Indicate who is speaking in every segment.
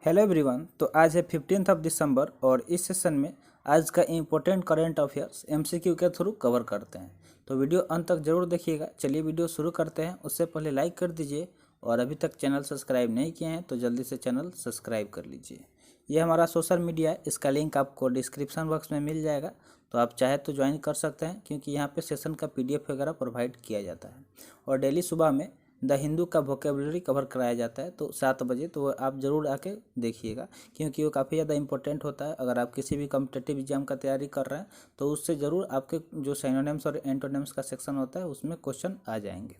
Speaker 1: Hello everyone. तो आज है 15 दिसंबर और इस सेशन में आज का इम्पोर्टेंट करंट अफेयर्स एमसीक्यू के थ्रू कवर करते हैं। तो वीडियो अंत तक जरूर देखिएगा। चलिए वीडियो शुरू करते हैं। उससे पहले लाइक कर दीजिए और अभी तक चैनल सब्सक्राइब नहीं किए हैं तो जल्दी से चैनल सब्सक्राइब कर लीजिए। ये हमारा सोशल मीडिया है, इसका लिंक आपको डिस्क्रिप्शन बॉक्स में मिल जाएगा, तो आप चाहे तो ज्वाइन कर सकते हैं क्योंकि यहाँ पे सेशन का PDF वगैरह प्रोवाइड किया जाता है। और डेली सुबह में द हिंदू का वोकेबलरी कवर कराया जाता है तो 7 बजे, तो आप ज़रूर आके देखिएगा क्योंकि वो काफ़ी ज़्यादा इंपॉर्टेंट होता है। अगर आप किसी भी कॉम्पिटिटिव एग्जाम का तैयारी कर रहे हैं तो उससे ज़रूर आपके जो सिनोनिम्स और एंटोनिम्स का सेक्शन होता है उसमें क्वेश्चन आ जाएंगे।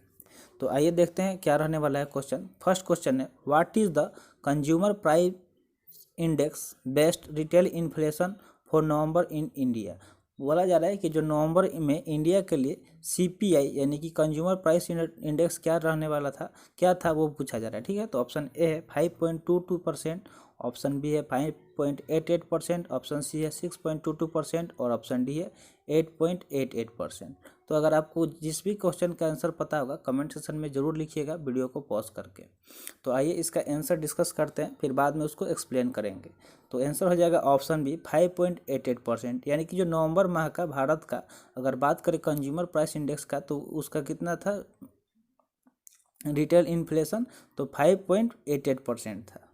Speaker 1: तो आइए देखते हैं क्या रहने वाला है क्वेश्चन। फर्स्ट क्वेश्चन है, what is the consumer price index best retail inflation for November in India. बोला जा रहा है कि जो नवंबर में इंडिया के लिए CPI यानी कि कंज्यूमर प्राइस इंडेक्स क्या रहने वाला था, क्या था वो पूछा जा रहा है। ठीक है, तो ऑप्शन ए है 5.22%, ऑप्शन बी है 5.88%, ऑप्शन सी है 6.22% और ऑप्शन डी है 8.88%। तो अगर आपको जिस भी क्वेश्चन का आंसर पता होगा कमेंट सेक्शन में ज़रूर लिखिएगा वीडियो को पॉज करके। तो आइए इसका आंसर डिस्कस करते हैं, फिर बाद में उसको एक्सप्लेन करेंगे। तो आंसर हो जाएगा ऑप्शन बी 5.88%, यानी कि जो नवंबर माह का भारत का अगर बात करें कंज्यूमर प्राइस इंडेक्स का तो उसका कितना था रिटेल इन्फ्लेशन, तो 5.88% था।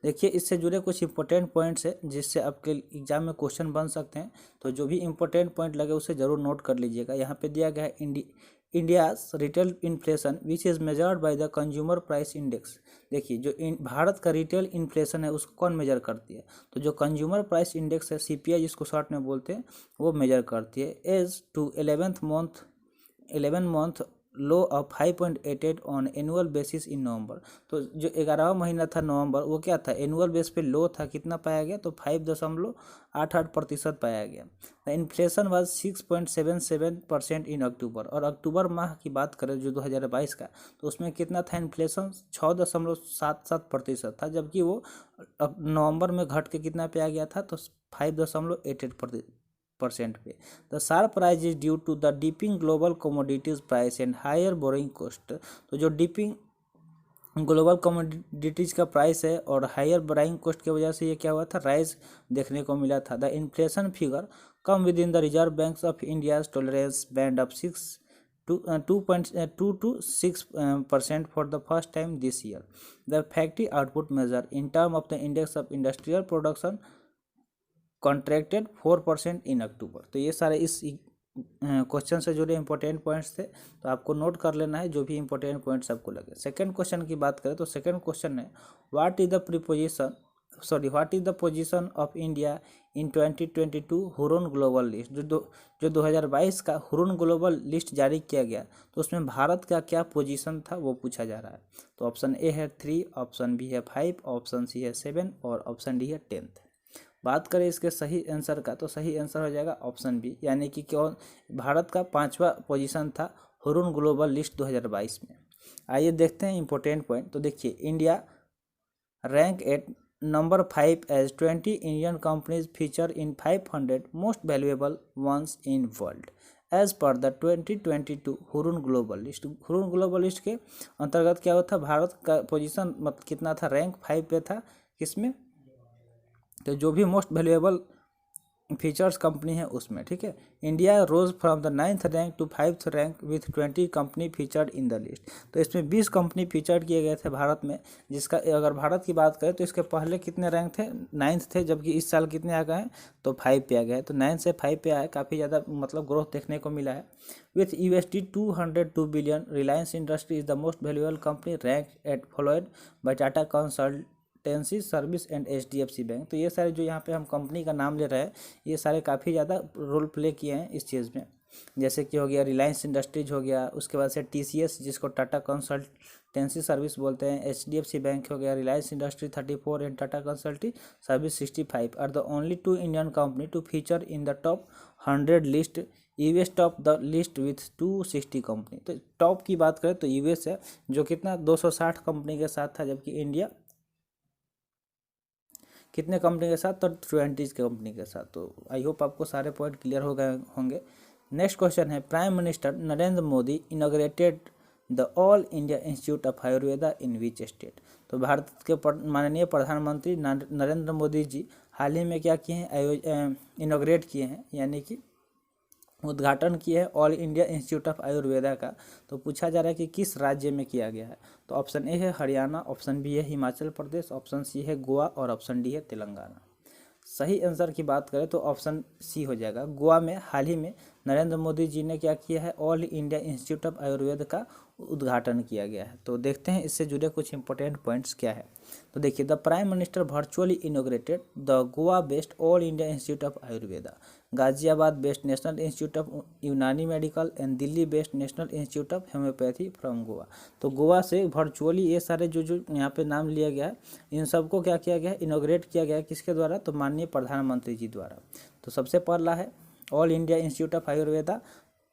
Speaker 1: देखिए इससे जुड़े कुछ इंपॉर्टेंट पॉइंट्स है जिससे आपके एग्जाम में क्वेश्चन बन सकते हैं। तो जो भी इंपॉर्टेंट पॉइंट लगे उसे ज़रूर नोट कर लीजिएगा। यहाँ पे दिया गया है India's retail inflation which is measured by the consumer price index. देखिए जो भारत का रिटेल इन्फ्लेशन है उसको कौन मेजर करती है, तो जो कंज्यूमर प्राइस इंडेक्स है CPI जिसको शॉर्ट में बोलते हैं वो मेजर करती है। Eased to 11 month low of 5.88 on annual basis in November. तो जो 11वां महीना था नवंबर वो क्या था, एनुअल बेस पे लो था, कितना पाया गया तो 5.88% पाया गया। द इन्फ्लेशन वाज 6.77% इन अक्टूबर। और अक्टूबर माह की बात करें जो 2022 का, तो उसमें कितना था इन्फ्लेशन 6.77% था, जबकि वो नवंबर में घट के कितना पे आ गया था तो 5.88% पे। The sharp rise is due to the dipping global commodities price and higher borrowing cost. तो जो डिपिंग ग्लोबल कमोडिटीज का प्राइस है और हायर बोरिंग कॉस्ट की वजह से ये क्या हुआ था, राइज देखने को मिला था। The inflation figure come with in the reserve banks of India's tolerance band of 2.2 to 6% for the first time this year. The factory output measure in terms of the index of industrial production contracted 4% इन अक्टूबर। तो ये सारे इस question से जुड़े important points थे, तो आपको note कर लेना है जो भी इंपॉर्टेंट पॉइंट्स आपको लगे। सेकंड क्वेश्चन की बात करें तो सेकंड क्वेश्चन है what is the position of India in 2022 Hurun global list. जो 2022 का हुरून ग्लोबल लिस्ट जारी किया गया तो उसमें भारत का क्या पोजीशन था वो पूछा जा रहा है। तो ऑप्शन ए है 3, ऑप्शन बी है 5, ऑप्शन सी है 7 और ऑप्शन डी है 10। बात करें इसके सही आंसर का तो सही आंसर हो जाएगा ऑप्शन बी, यानी कि क्यों भारत का 5वां पोजीशन था हुरून ग्लोबल लिस्ट 2022 में। आइए देखते हैं इंपॉर्टेंट पॉइंट। तो देखिए India rank at number 5 as 20 Indian companies feature in 500 most valuable ones in world as per the 2022 Hurun global list. Hurun global list के अंतर्गत क्या होता, भारत का पोजीशन मतलब कितना था, रैंक 5 पे था किसमें, तो जो भी मोस्ट वैल्यूएबल फीचर्स कंपनी है उसमें। ठीक है, India rose from the 9th rank to 5th rank with 20 company featured in the list. तो इसमें 20 कंपनी फीचर्ड किए गए थे भारत में, जिसका अगर भारत की बात करें तो इसके पहले कितने रैंक थे, 9th थे, जबकि इस साल कितने आ गए हैं तो 5 पे आ गए हैं। तो 9 से 5 पे आए, काफ़ी ज़्यादा मतलब ग्रोथ देखने को मिला है। With $202 billion Reliance industry is the most valuable company rank at followed by Tata consultancy service and HDFC bank. तो ये सारे जो यहाँ पे हम कंपनी का नाम ले रहे हैं ये सारे काफ़ी ज़्यादा रोल प्ले किए हैं इस चीज़ में। जैसे कि हो गया रिलायंस इंडस्ट्रीज हो गया, उसके बाद से TCS जिसको टाटा कंसल्टेंसी सर्विस बोलते हैं, HDFC बैंक हो गया, Reliance industry 34 and Tata consultancy service 65 are the only 2 Indian company to feature in the top 100 list. US top the list with 260 company. तो टॉप की बात करें तो US है जो कितना 260 कंपनी के साथ था, जबकि इंडिया कितने कंपनी के साथ, तो 20 कंपनी के साथ। तो आई होप आपको सारे पॉइंट क्लियर हो गए होंगे। नेक्स्ट क्वेश्चन है prime minister Narendra Modi inaugurated the all India institute of Ayurveda in which state. तो भारत के माननीय प्रधानमंत्री नरेंद्र मोदी जी हाल ही में क्या किए हैं, इनॉग्रेट किए हैं, यानी कि उद्घाटन किया है all India institute of Ayurveda का। तो पूछा जा रहा है कि किस राज्य में किया गया है। तो ऑप्शन ए है हरियाणा, ऑप्शन बी है हिमाचल प्रदेश, ऑप्शन सी है गोवा और ऑप्शन डी है तेलंगाना। सही आंसर की बात करें तो ऑप्शन सी हो जाएगा। गोवा में हाल ही में नरेंद्र मोदी जी ने क्या किया है, all India institute of Ayurveda का उद्घाटन किया गया है। तो देखते हैं इससे जुड़े कुछ इंपॉर्टेंट पॉइंट्स क्या है। तो देखिए, the prime minister virtually inaugurated the Goa based all India institute of Ayurveda, Ghaziabad based national institute of Unani medical and Delhi based national institute of homoeopathy from Goa. तो गोवा से वर्चुअली ये सारे जो यहाँ पे नाम लिया गया है, इन सबको क्या किया गया है, इनोग्रेट किया गया है। किसके द्वारा? तो माननीय प्रधानमंत्री जी द्वारा। तो सबसे पहला है all India institute of Ayurveda,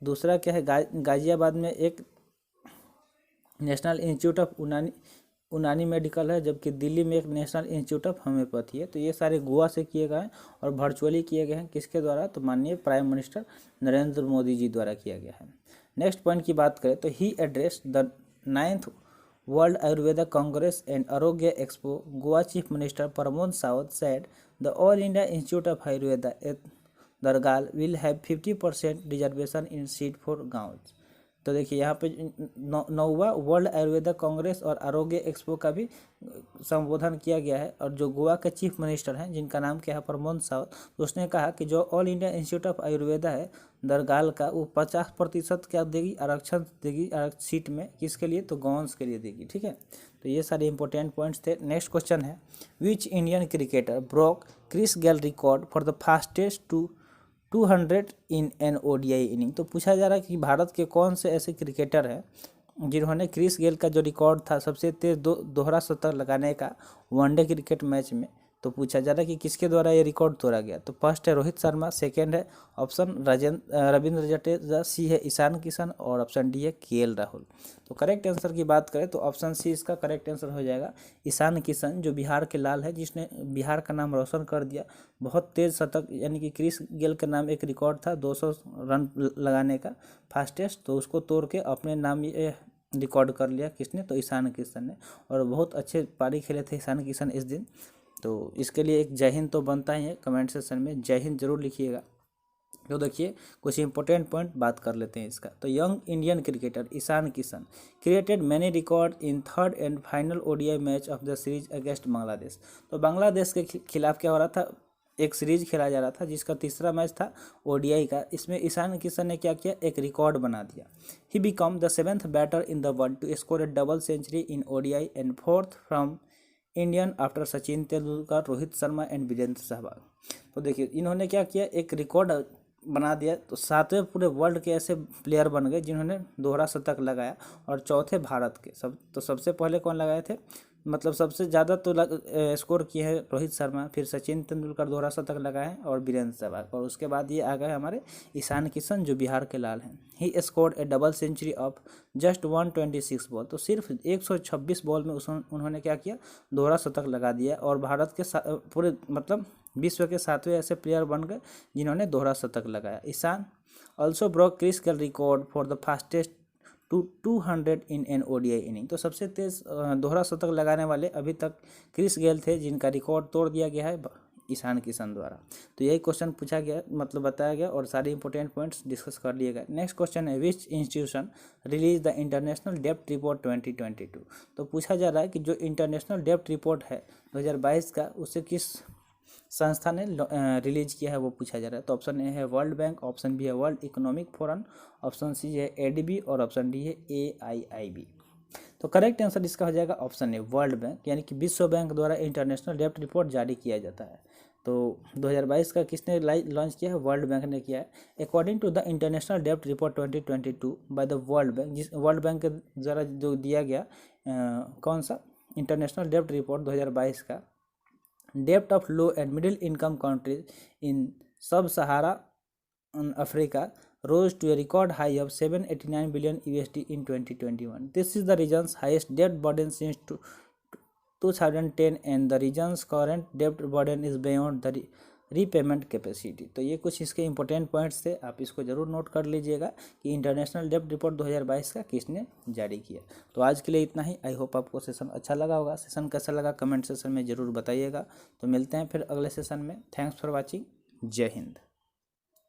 Speaker 1: दूसरा क्या है गाजियाबाद में एक national institute of Unani medical है, जबकि दिल्ली में एक नेशनल इंस्टीट्यूट ऑफ होम्योपैथी है। तो ये सारे गोवा से किए गए हैं और वर्चुअली किए गए हैं। किसके द्वारा? तो माननीय प्राइम मिनिस्टर नरेंद्र मोदी जी द्वारा किया गया है। नेक्स्ट पॉइंट की बात करें तो he address the 9th world Ayurveda congress and Arogya expo, Goa chief minister Pramod Sawant said the all India institute of Ayurveda at Dargal will have 50% reservation in seat for गाँव। तो देखिए यहाँ पे 9वां वर्ल्ड आयुर्वेदा कांग्रेस और आरोग्य एक्सपो का भी संबोधन किया गया है। और जो गोवा के चीफ मिनिस्टर हैं, जिनका नाम क्या है, प्रमोद सावंत, तो उसने कहा कि जो all India institute of Ayurveda है दरगाल का, वो 50% क्या देगी, आरक्षण देगी सीट में। किसके लिए? तो गाँव के लिए देगी। ठीक है, तो ये सारे इंपॉर्टेंट पॉइंट्स थे। नेक्स्ट क्वेश्चन है, which Indian cricketer broke Chris Gayle record for the fastest 200 in an ODI inning. तो पूछा जा रहा है कि भारत के कौन से ऐसे क्रिकेटर हैं जिन्होंने क्रिस गेल का जो रिकॉर्ड था सबसे तेज दोहरा शतक लगाने का वनडे क्रिकेट मैच में, तो पूछा जा रहा है कि किसके द्वारा ये रिकॉर्ड तोड़ा गया। तो फर्स्ट है रोहित शर्मा, सेकंड है ऑप्शन रविंद्र जडेजा, सी है ईशान किशन और ऑप्शन डी है केएल राहुल। तो करेक्ट आंसर की बात करें तो ऑप्शन सी इसका करेक्ट आंसर हो जाएगा। ईशान किशन जो बिहार के लाल है, जिसने बिहार का नाम रोशन कर दिया, बहुत तेज शतक, यानी कि क्रिस गेल के नाम एक रिकॉर्ड था 200 रन लगाने का फास्टेस्ट, तो उसको तोड़ के अपने नाम ये रिकॉर्ड कर लिया। किसने? तो ईशान किशन ने। और बहुत अच्छे पारी खेले थे ईशान किशन इस दिन। तो इसके लिए एक जय हिंद तो बनता ही है, कमेंट सेक्शन में जय हिंद जरूर लिखिएगा। तो देखिए कुछ इंपॉर्टेंट पॉइंट बात कर लेते हैं इसका। तो young Indian cricketer Ishan Kishan created many record in third and final ODI match of the series against Bangladesh. तो बांग्लादेश के खिलाफ क्या हो रहा था, एक सीरीज खेला जा रहा था जिसका तीसरा मैच था ओडीआई का। इसमें ईशान किशन ने क्या किया, एक रिकॉर्ड बना दिया। He become the 7th batter in the world to score a double century in ODI and 4th from Indian after Sachin Tendulkar, Rohit Sharma and Virender Sehwag. तो देखिए इन्होंने क्या किया, एक रिकॉर्ड बना दिया। तो 7वें पूरे वर्ल्ड के ऐसे प्लेयर बन गए जिन्होंने दोहरा शतक लगाया, और चौथे भारत के। सबसे पहले कौन लगाए थे, मतलब सबसे ज़्यादा तो स्कोर किए हैं रोहित शर्मा, फिर सचिन तेंदुलकर दोहरा शतक लगाए हैं और वीरेंद्र सहवाग, और उसके बाद ये आ गए हमारे ईशान किशन जो बिहार के लाल हैं। He scored a double century of just 126 ball. तो सिर्फ 126 बॉल में उन्होंने क्या किया, दोहरा शतक लगा दिया, और भारत के पूरे मतलब विश्व के 7वें ऐसे प्लेयर बन गए जिन्होंने दोहरा शतक लगाया। Ishan also broke Chris Gayle record for the fastest 200 in an ODI inning. तो सबसे तेज दोहरा शतक लगाने वाले अभी तक क्रिस गेल थे, जिनका रिकॉर्ड तोड़ दिया गया है ईशान किशन द्वारा। तो यही क्वेश्चन पूछा गया, मतलब बताया गया, और सारे इंपॉर्टेंट पॉइंट्स डिस्कस कर लिए गए। नेक्स्ट क्वेश्चन है, विच institution release the international depth report 2022। तो पूछा जा रहा है कि जो इंटरनेशनल डेप्थ रिपोर्ट है 2022 का, उसे किस संस्था ने रिलीज किया है, वो पूछा जा रहा है। तो ऑप्शन ए है वर्ल्ड बैंक, ऑप्शन बी है world economic forum, option C है एडीबी और ऑप्शन डी है AIIB। तो करेक्ट आंसर इसका हो जाएगा ऑप्शन ए वर्ल्ड बैंक, यानी कि विश्व बैंक द्वारा इंटरनेशनल डेप्थ रिपोर्ट जारी किया जाता है। तो 2022 का किसने लॉन्च किया है, वर्ल्ड बैंक ने किया है। According to the international depth report 2022 by the world bank, जिस वर्ल्ड बैंक के द्वारा जो दिया गया कौन सा इंटरनेशनल डेप्थ रिपोर्ट 2022 का, depth of low and middle income countries in सब सहारा Africa rose to a record high of 789 billion USD in 2021. This is the region's highest debt burden since 2010, and the region's current debt burden is beyond the repayment capacity. तो ये कुछ इसके important points थे, आप इसको जरूर note कर लीजिएगा कि इंटरनेशनल डेब्ट रिपोर्ट 2022 का किसने जारी किया। तो आज के लिए इतना ही। आई होप आपको सेशन अच्छा लगा होगा। सेशन कैसा लगा कमेंट सेशन में ज़रूर बताइएगा। तो मिलते हैं फिर अगले सेशन में। Thanks for watching. जय हिंद।